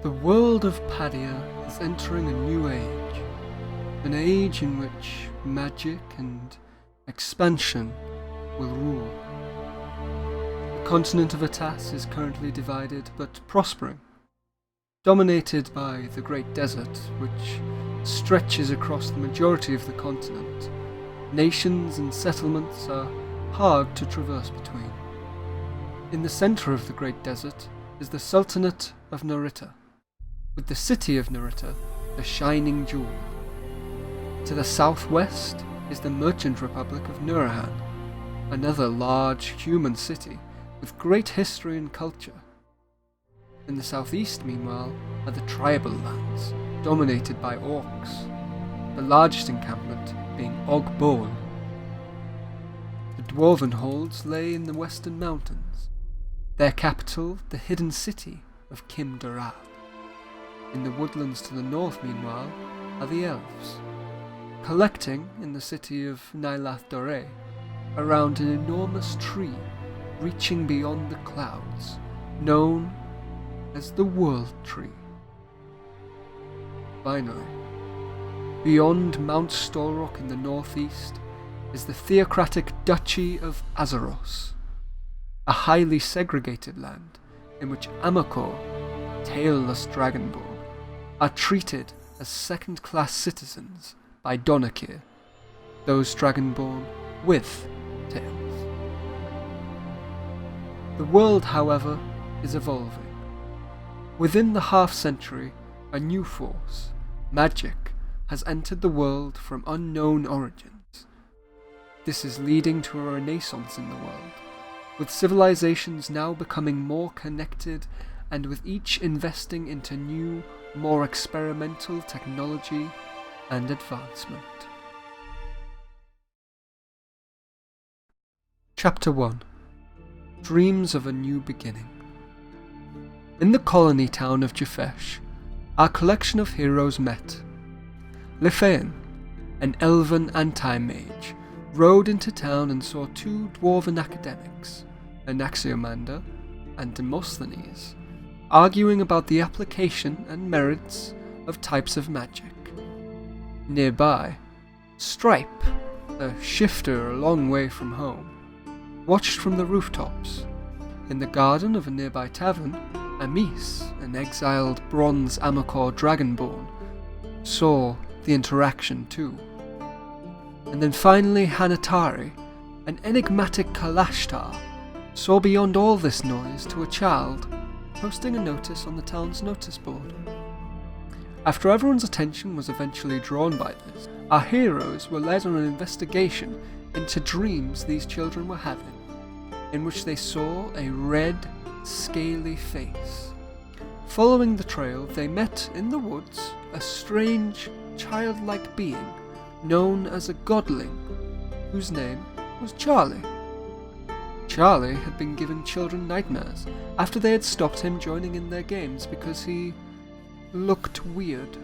The world of Padia is entering a new age, an age in which magic and expansion will rule. The continent of Atas is currently divided but prospering, dominated by the Great Desert, which stretches across the majority of the continent. Nations and settlements are hard to traverse between. In the center of the Great Desert is the Sultanate of Narita, with the city of Narita, the shining jewel. To the southwest is the Merchant Republic of Nurahan, another large human city with great history and culture. In the southeast, meanwhile, are the tribal lands, dominated by orcs, the largest encampment being Og-Bol. The dwarven holds lay in the western mountains, their capital the hidden city of Kim-Doral. In the woodlands to the north, meanwhile, are the elves, collecting in the city of Nylath-Dore around an enormous tree reaching beyond the clouds, known as the World Tree. Finally, beyond Mount Storrock in the northeast is the theocratic Duchy of Azeros, a highly segregated land in which Amakor, tailless dragonborn, are treated as second-class citizens by Donakir, those dragonborn with tails. The world, however, is evolving. Within the half-century, a new force, magic, has entered the world from unknown origins. This is leading to a renaissance in the world, with civilizations now becoming more connected and with each investing into new, more experimental technology and advancement. Chapter 1. Dreams of a New Beginning. In the colony town of Jafesh, our collection of heroes met. Lefean, an elven anti-mage, rode into town and saw two dwarven academics, Anaxiomander and Demosthenes, arguing about the application and merits of types of magic. Nearby, Stripe, a shifter a long way from home, watched from the rooftops. In the garden of a nearby tavern, Amis, an exiled bronze Amakor dragonborn, saw the interaction too. And then finally Hanatari, an enigmatic Kalashtar, saw beyond all this noise to a child posting a notice on the town's notice board. After everyone's attention was eventually drawn by this, our heroes were led on an investigation into dreams these children were having, in which they saw a red, scaly face. Following the trail, they met in the woods a strange, childlike being known as a godling, whose name was Charlie. Charlie had been giving children nightmares after they had stopped him joining in their games because he looked weird.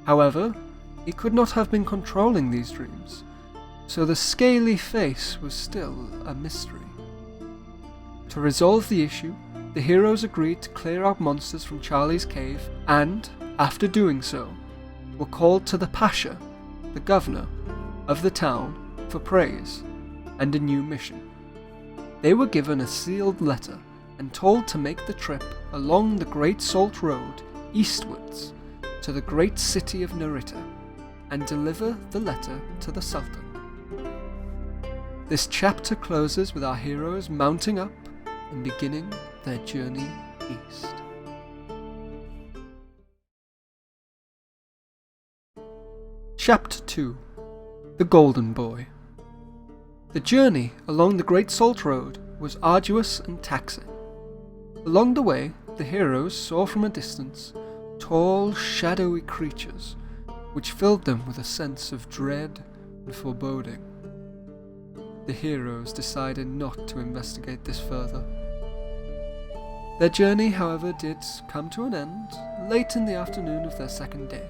However, he could not have been controlling these dreams, so the scaly face was still a mystery. To resolve the issue, the heroes agreed to clear out monsters from Charlie's cave and, after doing so, were called to the Pasha, the governor of the town, for praise and a new mission. They were given a sealed letter and told to make the trip along the Great Salt Road eastwards to the great city of Narita and deliver the letter to the Sultan. This chapter closes with our heroes mounting up and beginning their journey east. Chapter 2. The Golden Boy. The journey along the Great Salt Road was arduous and taxing. Along the way, the heroes saw from a distance tall, shadowy creatures, which filled them with a sense of dread and foreboding. The heroes decided not to investigate this further. Their journey, however, did come to an end late in the afternoon of their second day.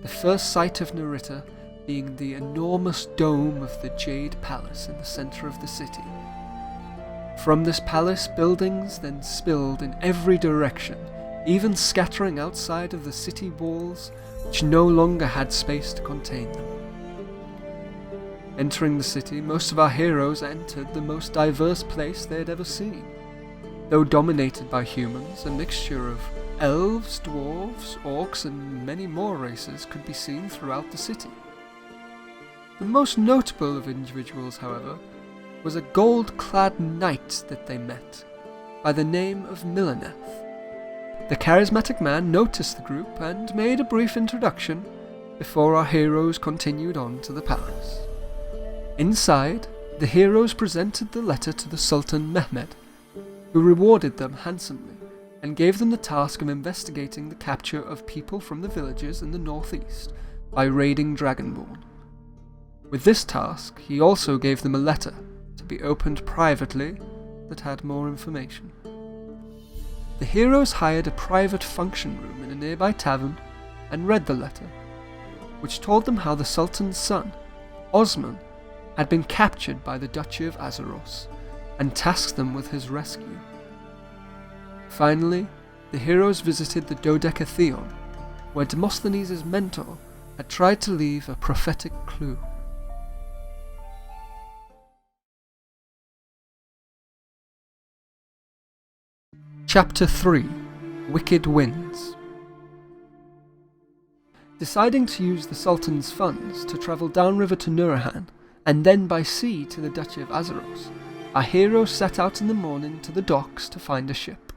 The first sight of Narita being the enormous dome of the Jade Palace in the center of the city. From this palace, buildings then spilled in every direction even scattering outside of the city walls, which no longer had space to contain them. Entering the city, most of our heroes entered the most diverse place they had ever seen. Though dominated by humans, a mixture of elves, dwarves, orcs, and many more races could be seen throughout the city. The most notable of individuals, however, was a gold-clad knight that they met, by the name of Milleneth. The charismatic man noticed the group and made a brief introduction before our heroes continued on to the palace. Inside, the heroes presented the letter to the Sultan Mehmed, who rewarded them handsomely and gave them the task of investigating the capture of people from the villages in the northeast by raiding Dragonborn. With this task, he also gave them a letter to be opened privately that had more information. The heroes hired a private function room in a nearby tavern and read the letter, which told them how the Sultan's son, Osman, had been captured by the Duchy of Azeros and tasked them with his rescue. Finally, the heroes visited the Dodecatheon, where Demosthenes' mentor had tried to leave a prophetic clue. Chapter 3 Wicked Winds. Deciding to use the Sultan's funds to travel downriver to Nurahan and then by sea to the Duchy of Azeros, our heroes set out in the morning to the docks to find a ship.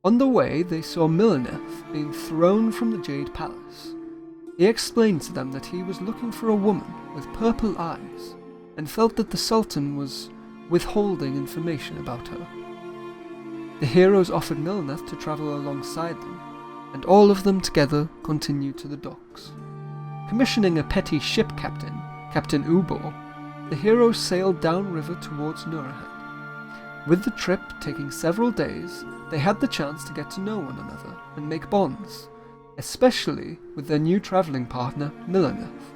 On the way, they saw Milleneth being thrown from the Jade Palace. He explained to them that he was looking for a woman with purple eyes and felt that the Sultan was withholding information about her. The heroes offered Milleneth to travel alongside them, and all of them together continued to the docks. Commissioning a petty ship captain, Captain Ubor, the heroes sailed downriver towards Nurahan. With the trip taking several days, they had the chance to get to know one another and make bonds, especially with their new travelling partner, Milleneth.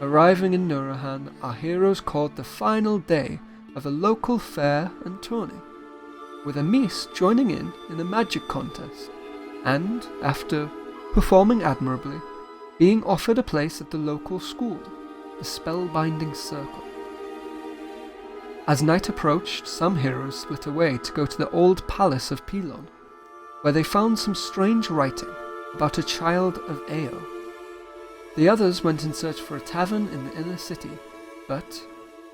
Arriving in Nurahan, our heroes caught the final day of a local fair and tourney, with Amis joining in a magic contest, and, after performing admirably, being offered a place at the local school, the Spellbinding Circle. As night approached, some heroes split away to go to the old palace of Pilon, where they found some strange writing about a child of Ao. The others went in search for a tavern in the inner city, but,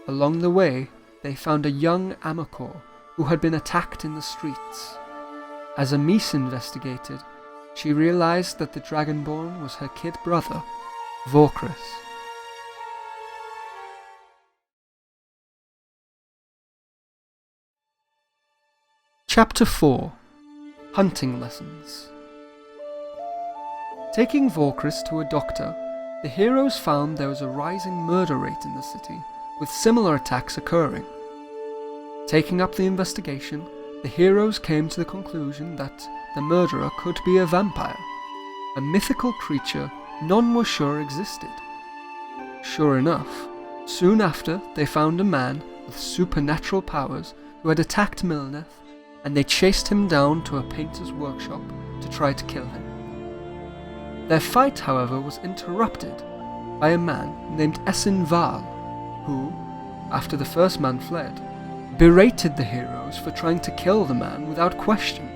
along the way, they found a young Amakor who had been attacked in the streets. As Amis investigated, she realized that the Dragonborn was her kid brother, Vorkris. Chapter 4 Hunting Lessons. Taking Vorkris to a doctor, the heroes found there was a rising murder rate in the city, with similar attacks occurring. Taking up the investigation, the heroes came to the conclusion that the murderer could be a vampire, a mythical creature none were sure existed. Sure enough, soon after they found a man with supernatural powers who had attacked Milleneth, and they chased him down to a painter's workshop to try to kill him. Their fight, however, was interrupted by a man named Essin Val, who, after the first man fled, berated the heroes for trying to kill the man without question.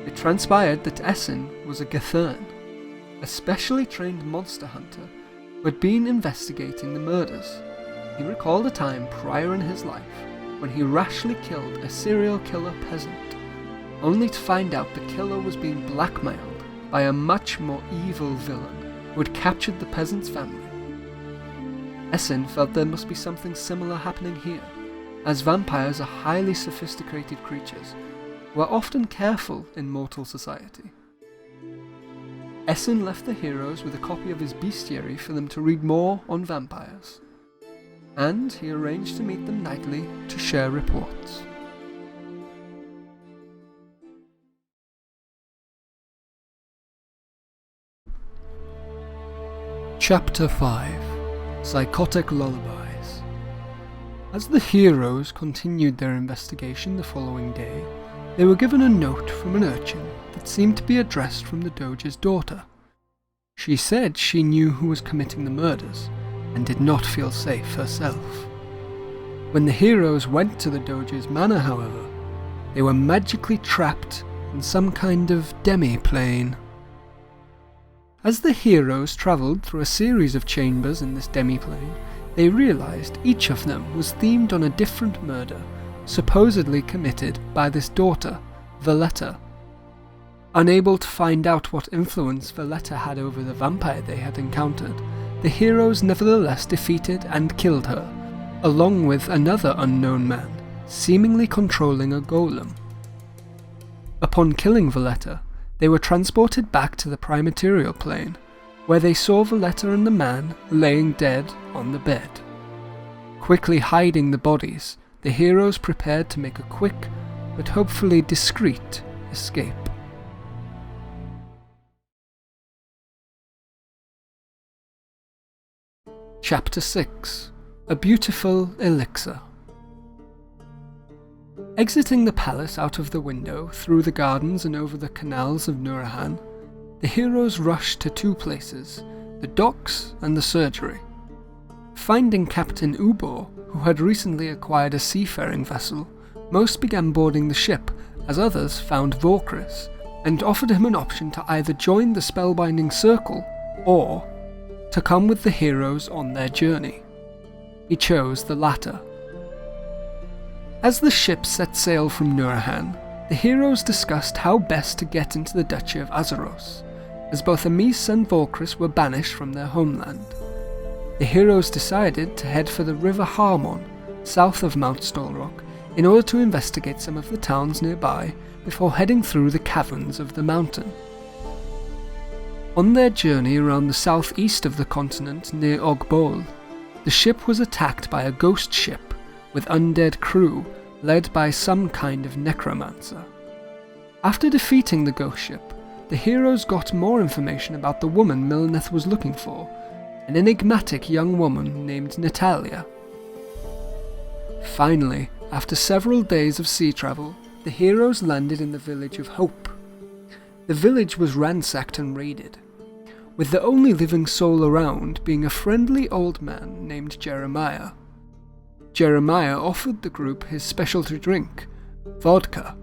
It transpired that Essin was a Gethern, a specially trained monster hunter who had been investigating the murders. He recalled a time prior in his life when he rashly killed a serial killer peasant, only to find out the killer was being blackmailed by a much more evil villain who had captured the peasant's family. Essin felt there must be something similar happening here, as vampires are highly sophisticated creatures who are often careful in mortal society. Essin left the heroes with a copy of his bestiary for them to read more on vampires, and he arranged to meet them nightly to share reports. Chapter 5 Psychotic Lullabies. As the heroes continued their investigation the following day, they were given a note from an urchin that seemed to be addressed from the Doge's daughter. She said she knew who was committing the murders, and did not feel safe herself. When the heroes went to the Doge's manor, however, they were magically trapped in some kind of demi-plane. As the heroes travelled through a series of chambers in this demi-plane, they realised each of them was themed on a different murder, supposedly committed by this daughter, Valletta. Unable to find out what influence Valletta had over the vampire they had encountered, the heroes nevertheless defeated and killed her, along with another unknown man, seemingly controlling a golem. Upon killing Valletta, they were transported back to the Primaterial Plane, where they saw Valletta and the man laying dead on the bed. Quickly hiding the bodies, the heroes prepared to make a quick, but hopefully discreet, escape. Chapter 6. A Beautiful Elixir. Exiting the palace out of the window, through the gardens and over the canals of Nurahan, the heroes rushed to two places, the docks and the surgery. Finding Captain Ubor, who had recently acquired a seafaring vessel, most began boarding the ship, as others found Vorkris, and offered him an option to either join the spellbinding circle, or to come with the heroes on their journey. He chose the latter. As the ship set sail from Nurahan, the heroes discussed how best to get into the Duchy of Azeros, as both Amis and Vorkris were banished from their homeland. The heroes decided to head for the River Harmon, south of Mount Stolrock, in order to investigate some of the towns nearby before heading through the caverns of the mountain. On their journey around the southeast of the continent near Ogbol, the ship was attacked by a ghost ship with undead crew led by some kind of necromancer. After defeating the ghost ship, the heroes got more information about the woman Milneth was looking for, an enigmatic young woman named Natalia. Finally, after several days of sea travel, the heroes landed in the village of Hope. The village was ransacked and raided, with the only living soul around being a friendly old man named Jeremiah. Jeremiah offered the group his specialty drink, vodka,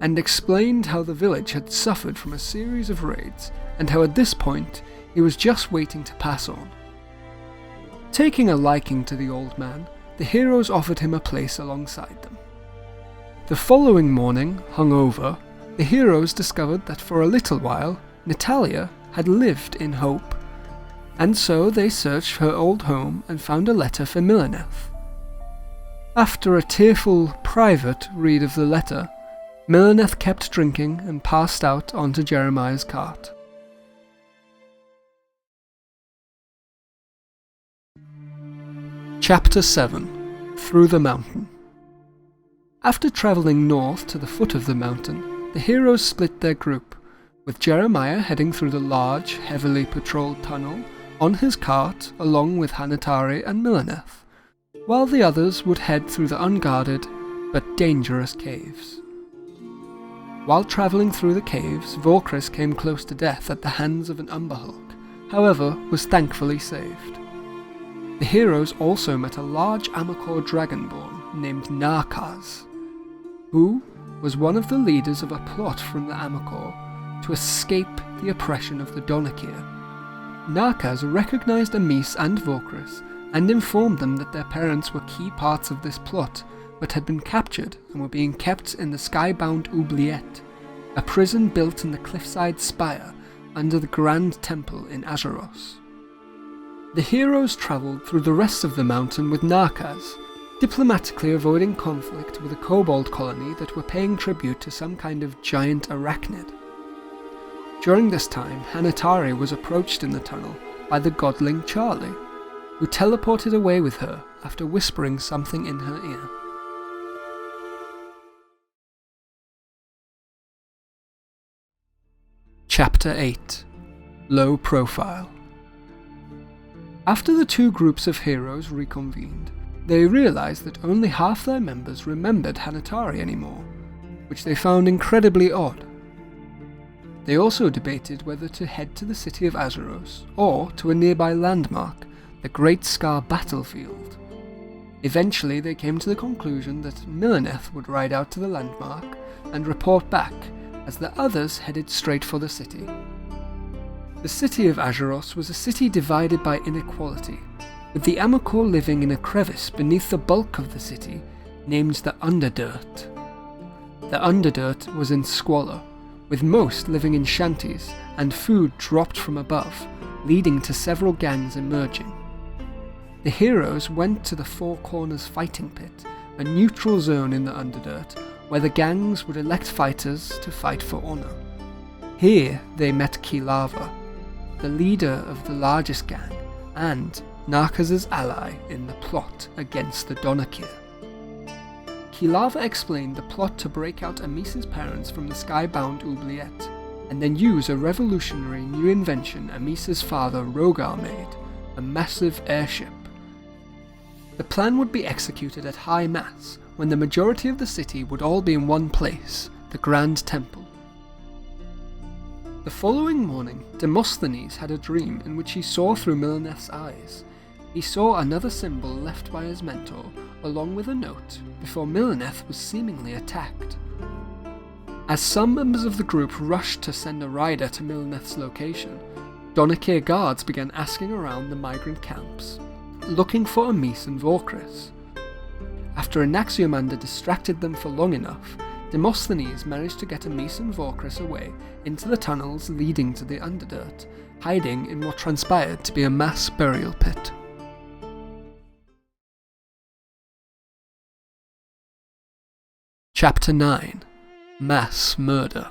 and explained how the village had suffered from a series of raids and how at this point he was just waiting to pass on. Taking a liking to the old man, the heroes offered him a place alongside them. The following morning, hungover, the heroes discovered that for a little while Natalia had lived in Hope, and so they searched her old home and found a letter for Milneth. After a tearful, private read of the letter, Milneth kept drinking and passed out onto Jeremiah's cart. Chapter 7. Through the Mountain. After travelling north to the foot of the mountain, the heroes split their group, with Jeremiah heading through the large, heavily patrolled tunnel on his cart along with Hanatari and Milneth, while the others would head through the unguarded but dangerous caves. While travelling through the caves, Vorkris came close to death at the hands of an Umberhulk, however was thankfully saved. The heroes also met a large Amakor dragonborn named Narkaz, who was one of the leaders of a plot from the Amakor to escape the oppression of the Donakir. Narkaz recognized Amis and Vorkris and informed them that their parents were key parts of this plot, but had been captured and were being kept in the skybound Oubliette, a prison built in the cliffside spire under the Grand Temple in Azeros. The heroes travelled through the rest of the mountain with Narkaz, diplomatically avoiding conflict with a kobold colony that were paying tribute to some kind of giant arachnid. During this time, Hanatari was approached in the tunnel by the godling Charlie, who teleported away with her after whispering something in her ear. Chapter 8. Low Profile. After the two groups of heroes reconvened, they realised that only half their members remembered Hanatari anymore. which they found incredibly odd. They also debated whether to head to the city of Azeros or to a nearby landmark, the Great Scar battlefield. Eventually they came to the conclusion that Milaneth would ride out to the landmark and report back, as the others headed straight for the city. The city of Azeros was a city divided by inequality, with the Amakor living in a crevice beneath the bulk of the city, named the Underdirt. The Underdirt was in squalor, with most living in shanties and food dropped from above, leading to several gangs emerging. The heroes went to the Four Corners Fighting Pit, a neutral zone in the Underdirt, where the gangs would elect fighters to fight for honour. Here they met Kilava, the leader of the largest gang, and Narkaz's ally in the plot against the Donakir. Kilava explained the plot to break out Amisa's parents from the skybound oubliette, and then use a revolutionary new invention Amisa's father Rogar made, a massive airship. The plan would be executed at high mass, when the majority of the city would all be in one place, the Grand Temple. The following morning, Demosthenes had a dream in which he saw through Milaneth's eyes. He saw another symbol left by his mentor, along with a note, before Milaneth was seemingly attacked. As some members of the group rushed to send a rider to Milaneth's location, Donakir guards began asking around the migrant camps, looking for Amis and Vorkris. After Anaxiomander distracted them for long enough, Demosthenes managed to get Amis and Vorkris away into the tunnels leading to the Underdirt, hiding in what transpired to be a mass burial pit. Chapter 9: Mass Murder.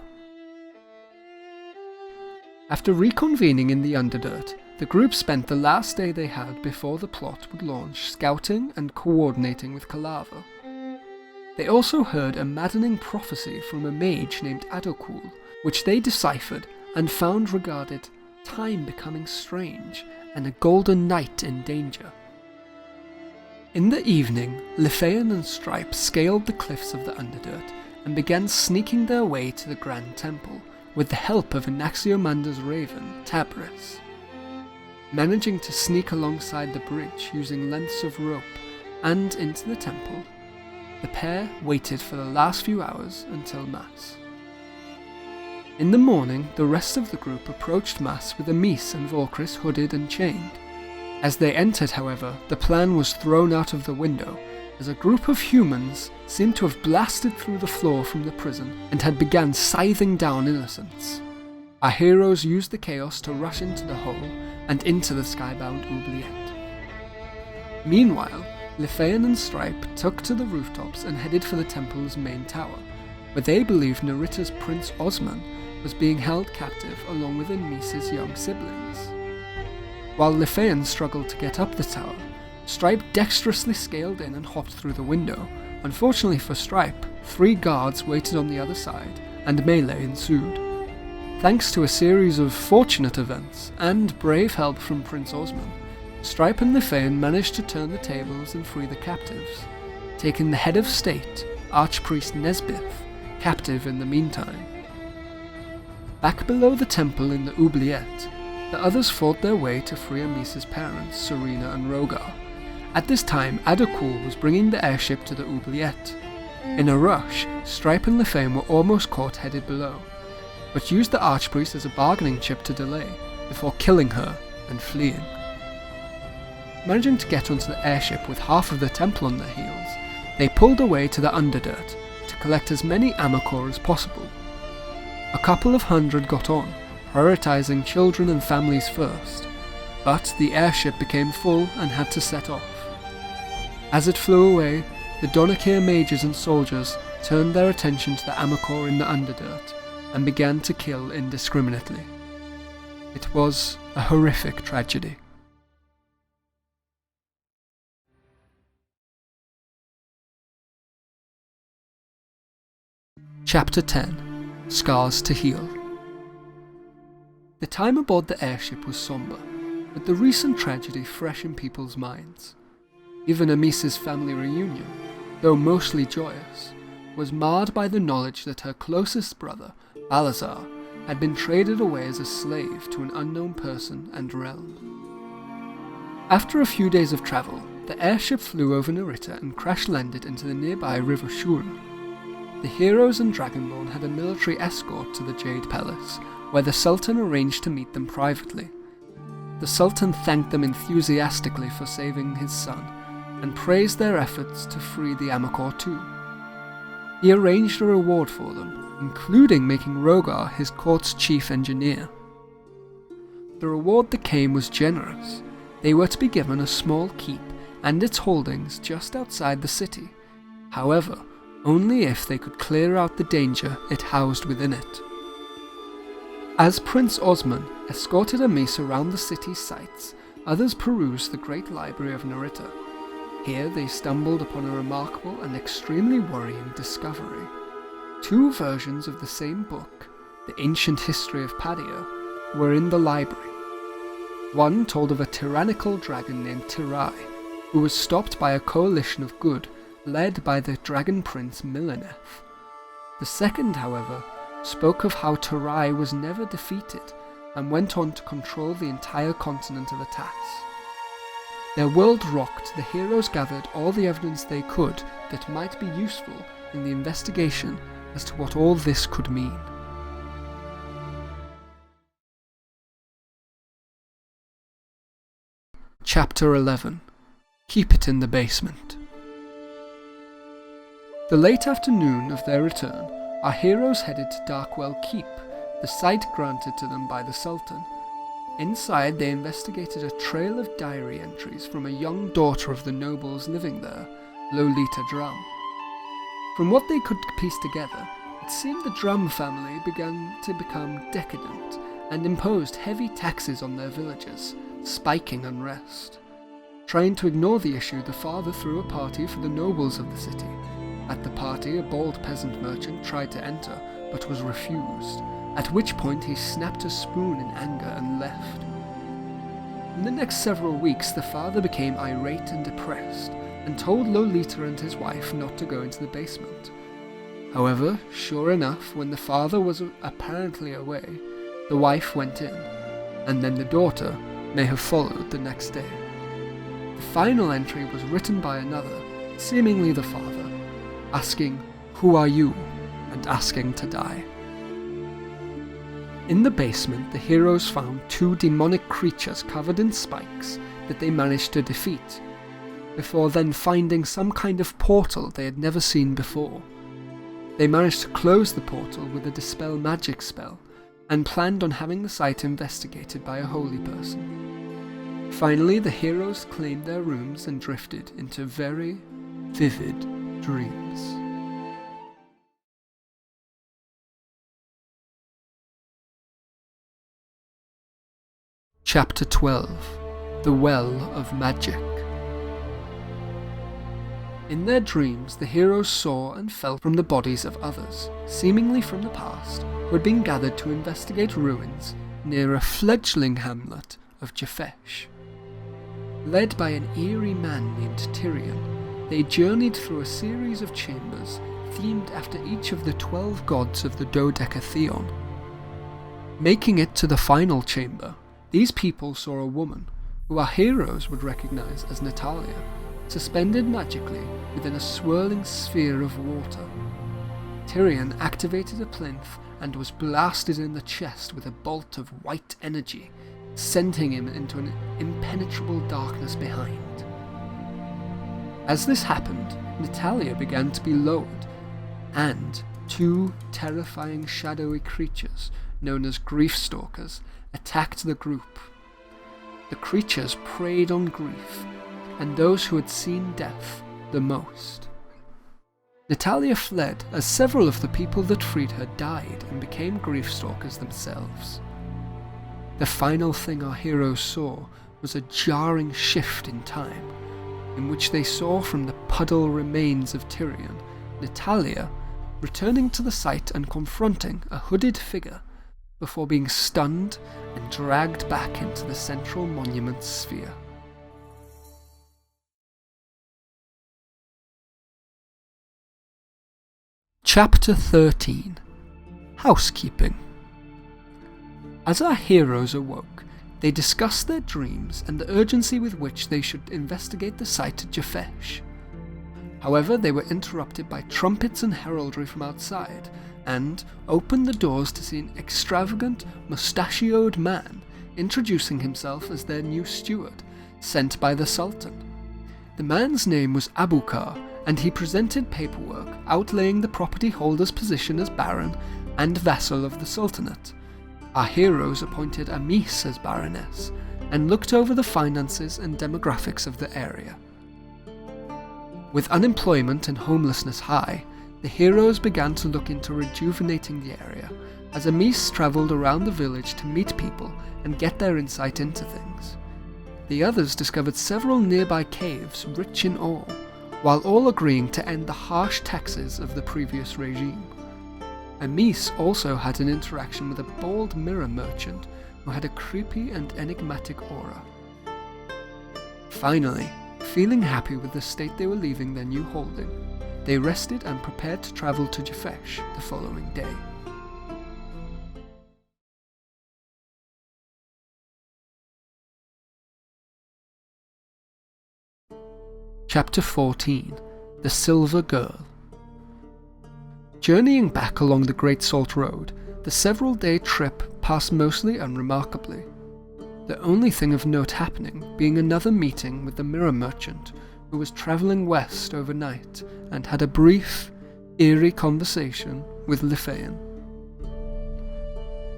After reconvening in the Underdirt, the group spent the last day they had before the plot would launch scouting and coordinating with Kilava. They also heard a maddening prophecy from a mage named Adokul, which they deciphered and found regarded time becoming strange and a golden night in danger. In the evening, Lefean and Stripe scaled the cliffs of the Underdirt and began sneaking their way to the Grand Temple with the help of Anaxiomander's raven, Tabris. Managing to sneak alongside the bridge using lengths of rope and into the temple, the pair waited for the last few hours until Mass. In the morning, the rest of the group approached Mass with Amis and Vorkris hooded and chained. As they entered, however, the plan was thrown out of the window, as a group of humans seemed to have blasted through the floor from the prison and had begun scything down innocents. Our heroes used the chaos to rush into the hole and into the skybound oubliette. Meanwhile, Lefean and Stripe took to the rooftops and headed for the temple's main tower, where they believed Nerita's Prince Osman was being held captive along with Amisa's young siblings. While Lefean struggled to get up the tower, Stripe dexterously scaled in and hopped through the window. Unfortunately for Stripe, 3 guards waited on the other side, and melee ensued. Thanks to a series of fortunate events and brave help from Prince Osman, Stripe and Lefean managed to turn the tables and free the captives, taking the head of state, Archpriest Nesbith, captive in the meantime. Back below the temple in the oubliette, the others fought their way to free Amisa's parents, Serena and Rogar. At this time, Adokul was bringing the airship to the oubliette. In a rush, Stripe and Lefean were almost caught headed below, but used the Archpriest as a bargaining chip to delay, before killing her and fleeing. Managing to get onto the airship with half of the temple on their heels, they pulled away to the Underdirt to collect as many Amakor as possible. A couple of hundred got on, prioritizing children and families first, but the airship became full and had to set off. As it flew away, the Donakir mages and soldiers turned their attention to the Amakor in the Underdirt and began to kill indiscriminately. It was a horrific tragedy. Chapter 10: Scars to Heal. The time aboard the airship was somber, with the recent tragedy fresh in people's minds. Even Amisa's family reunion, though mostly joyous, was marred by the knowledge that her closest brother, Balazar, had been traded away as a slave to an unknown person and realm. After a few days of travel, the airship flew over Narita and crash-landed into the nearby River Shura. The heroes and Dragonborn had a military escort to the Jade Palace, where the Sultan arranged to meet them privately. The Sultan thanked them enthusiastically for saving his son, and praised their efforts to free the Amakor too. He arranged a reward for them, including making Rogar his court's chief engineer. The reward that came was generous. They were to be given a small keep and its holdings just outside the city, however, only if they could clear out the danger it housed within it. As Prince Osman escorted Amis around the city's sights, others perused the great library of Narita. Here they stumbled upon a remarkable and extremely worrying discovery. Two versions of the same book, The Ancient History of Padia, were in the library. One told of a tyrannical dragon named Tirai, who was stopped by a coalition of good led by the dragon prince Milaneth. The second, however, spoke of how Tirai was never defeated and went on to control the entire continent of Atas. Their world rocked, the heroes gathered all the evidence they could that might be useful in the investigation as to what all this could mean. Chapter 11. Keep it in the basement. The late afternoon of their return, our heroes headed to Darkwell Keep, the site granted to them by the Sultan. Inside, they investigated a trail of diary entries from a young daughter of the nobles living there, Lolita Drum. From what they could piece together, it seemed the Drum family began to become decadent and imposed heavy taxes on their villagers, spiking unrest. Trying to ignore the issue, the father threw a party for the nobles of the city. At the party, a bold peasant merchant tried to enter, but was refused, at which point he snapped a spoon in anger and left. In the next several weeks, the father became irate and depressed, and told Lolita and his wife not to go into the basement. However, sure enough, when the father was apparently away, the wife went in, and then the daughter may have followed the next day. The final entry was written by another, seemingly the father, asking, "Who are you?" and asking to die. In the basement, the heroes found two demonic creatures covered in spikes that they managed to defeat, before then finding some kind of portal they had never seen before. They managed to close the portal with a Dispel Magic spell, and planned on having the site investigated by a holy person. Finally, the heroes claimed their rooms and drifted into very vivid dreams. Chapter 12. The Well of Magic. In their dreams, the heroes saw and felt from the bodies of others, seemingly from the past, who had been gathered to investigate ruins near a fledgling hamlet of Jafesh. Led by an eerie man named Tyrion, they journeyed through a series of chambers themed after each of the 12 gods of the Dodecatheon. Making it to the final chamber, these people saw a woman, who our heroes would recognize as Natalia, suspended magically within a swirling sphere of water. Tyrion activated a plinth and was blasted in the chest with a bolt of white energy, sending him into an impenetrable darkness behind. As this happened, Natalia began to be lowered, and two terrifying shadowy creatures, known as Griefstalkers, attacked the group. The creatures preyed on grief, and those who had seen death the most. Natalia fled, as several of the people that freed her died and became Griefstalkers themselves. The final thing our heroes saw was a jarring shift in time, in which they saw from the puddle remains of Tyrion, Natalia returning to the site and confronting a hooded figure, before being stunned and dragged back into the central monument sphere. Chapter 13. Housekeeping. As our heroes awoke, they discussed their dreams and the urgency with which they should investigate the site at Jaffesh. However, they were interrupted by trumpets and heraldry from outside, and opened the doors to see an extravagant, mustachioed man introducing himself as their new steward, sent by the Sultan. The man's name was Abukar, and he presented paperwork outlaying the property holder's position as baron and vassal of the Sultanate. Our heroes appointed Amis as baroness, and looked over the finances and demographics of the area. With unemployment and homelessness high, the heroes began to look into rejuvenating the area, as Amis travelled around the village to meet people and get their insight into things. The others discovered several nearby caves rich in ore, while all agreeing to end the harsh taxes of the previous regime. Amis also had an interaction with a bold mirror merchant who had a creepy and enigmatic aura. Finally, feeling happy with the state they were leaving their new holding, they rested and prepared to travel to Jaffesh the following day. Chapter 14. The Silver Girl. Journeying back along the Great Salt Road, the several-day trip passed mostly unremarkably. The only thing of note happening being another meeting with the mirror merchant, who was travelling west overnight and had a brief, eerie conversation with Lefean.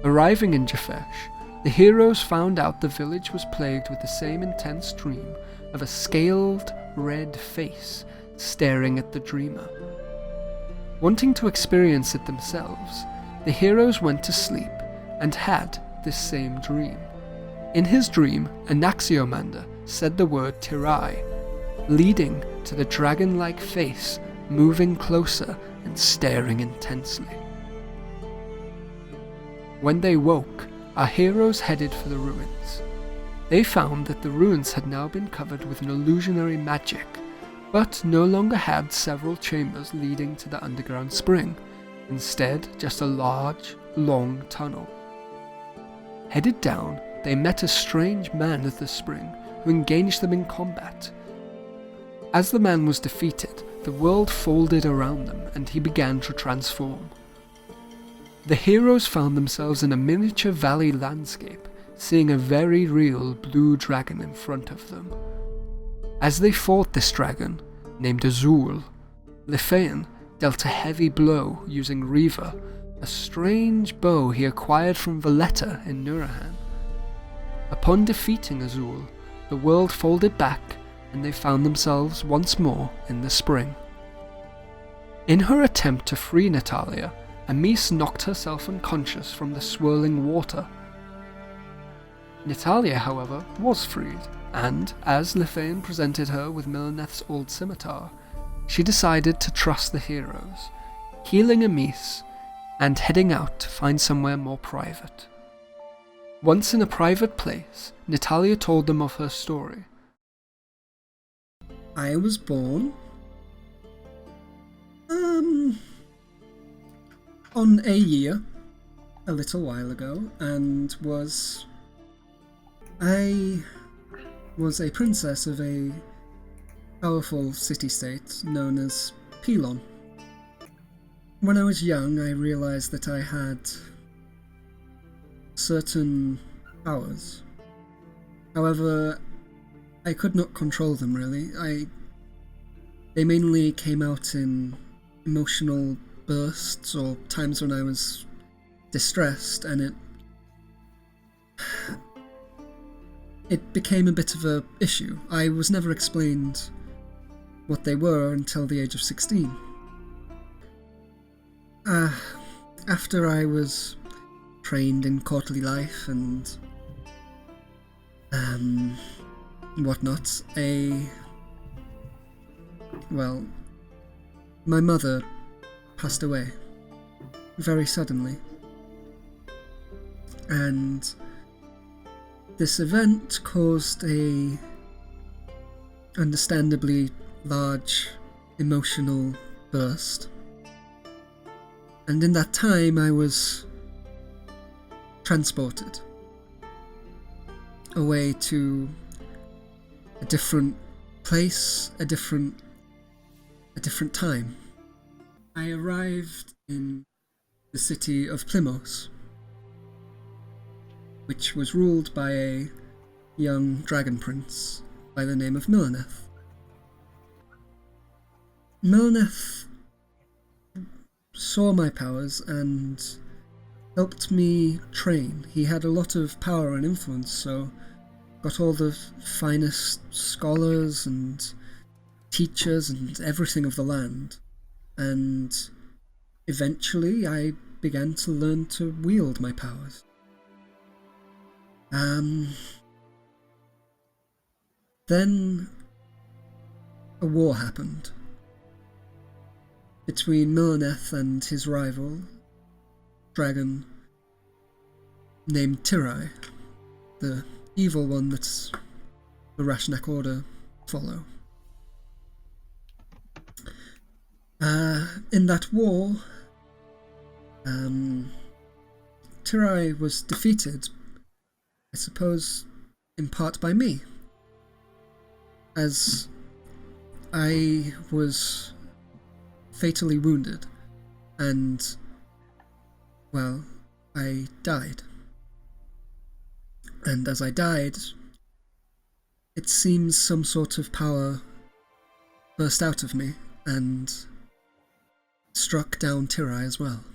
Arriving in Jaffesh, the heroes found out the village was plagued with the same intense dream of a scaled, red face staring at the dreamer. Wanting to experience it themselves, the heroes went to sleep and had this same dream. In his dream, Anaxiomander said the word Tirai, leading to the dragon-like face moving closer and staring intensely. When they woke, our heroes headed for the ruins. They found that the ruins had now been covered with an illusionary magic, but no longer had several chambers leading to the underground spring, instead just a large, long tunnel. Headed down, they met a strange man at the spring who engaged them in combat. As the man was defeated, the world folded around them and he began to transform. The heroes found themselves in a miniature valley landscape, seeing a very real blue dragon in front of them. As they fought this dragon, named Azul, Lefean dealt a heavy blow using Riva, a strange bow he acquired from Valletta in Nurahan. Upon defeating Azul, the world folded back and they found themselves once more in the spring. In her attempt to free Natalia, Amis knocked herself unconscious from the swirling water. Natalia, however, was freed, and as Lefean presented her with Milaneth's old scimitar, she decided to trust the heroes, healing Amis and heading out to find somewhere more private. Once in a private place, Natalia told them of her story. I was born on a year a little while ago, and I was a princess of a powerful city-state known as Pelon. When I was young, I realized that I had certain powers. However, I could not control them really. They mainly came out in emotional bursts or times when I was distressed, and it became a bit of a issue. I was never explained what they were until the age of 16. After I was trained in courtly life and whatnot, my mother passed away very suddenly, and this event caused a understandably large emotional burst, And in that time I was transported away to a different place, a different time. I arrived in the city of Plymouth, which was ruled by a young dragon prince by the name of Milleneth. Milleneth saw my powers and helped me train. He had a lot of power and influence, so got all the finest scholars and teachers and everything of the land. And eventually I began to learn to wield my powers. Then a war happened between Milleneth and his rival, dragon named Tirai, the evil one that the Rashnak Order follow. In that war, Tirai was defeated, I suppose, in part by me, as I was fatally wounded, and, well, I died. And as I died, it seems some sort of power burst out of me and struck down Tirai as well.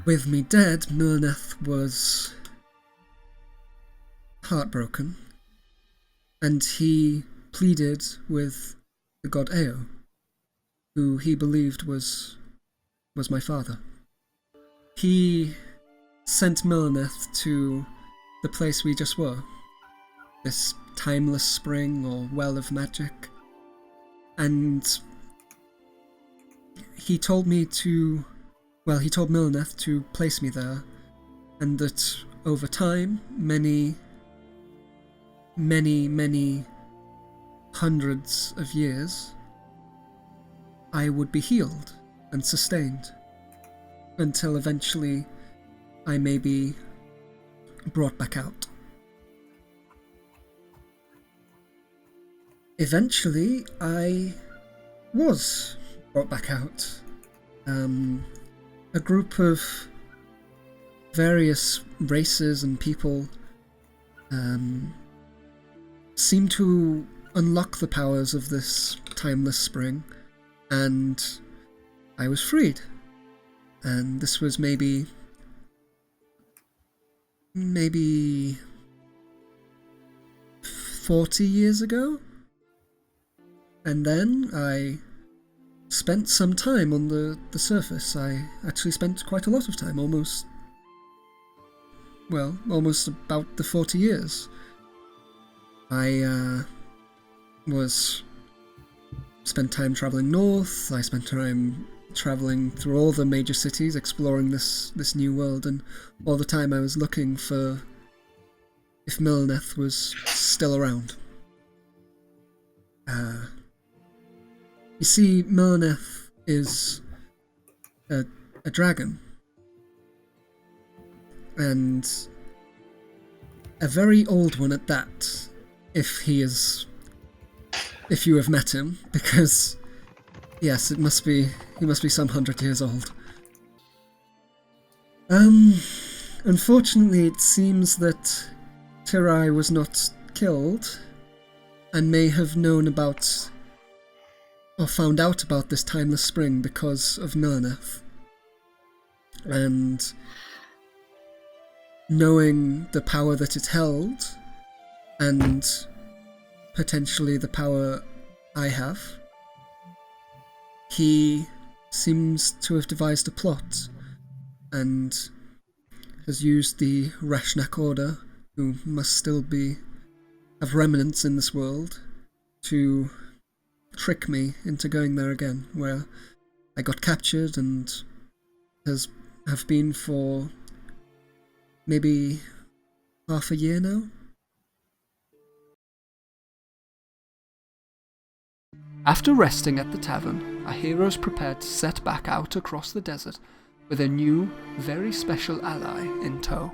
With me dead, Milleneth was heartbroken, and he pleaded with the god Eo, who he believed was my father. He sent Milleneth to the place we just were, this timeless spring or well of magic, and he told Milleneth to place me there, and that over time, many hundreds of years, I would be healed and sustained, until eventually I may be brought back out. Eventually, I was brought back out. A group of various races and people seemed to unlock the powers of this timeless spring, and I was freed. And this was maybe 40 years ago. And then I spent some time on the surface. I actually spent quite a lot of time, almost about the 40 years. I spent time travelling north. I spent time travelling through all the major cities, exploring this new world, and all the time I was looking for if Milleneth was still around. You see, Milleneth is a dragon, and a very old one at that, if you have met him, because yes, he must be some 100 years old. Unfortunately, it seems that Tirai was not killed, and may have known about or found out about this timeless spring because of Milleneth. And knowing the power that it held, and potentially the power I have, he seems to have devised a plot and has used the Rashnak Order, who must still have remnants in this world, to trick me into going there again, where I got captured and have been for maybe half a year now. After resting at the tavern, our heroes prepared to set back out across the desert with a new, very special ally in tow.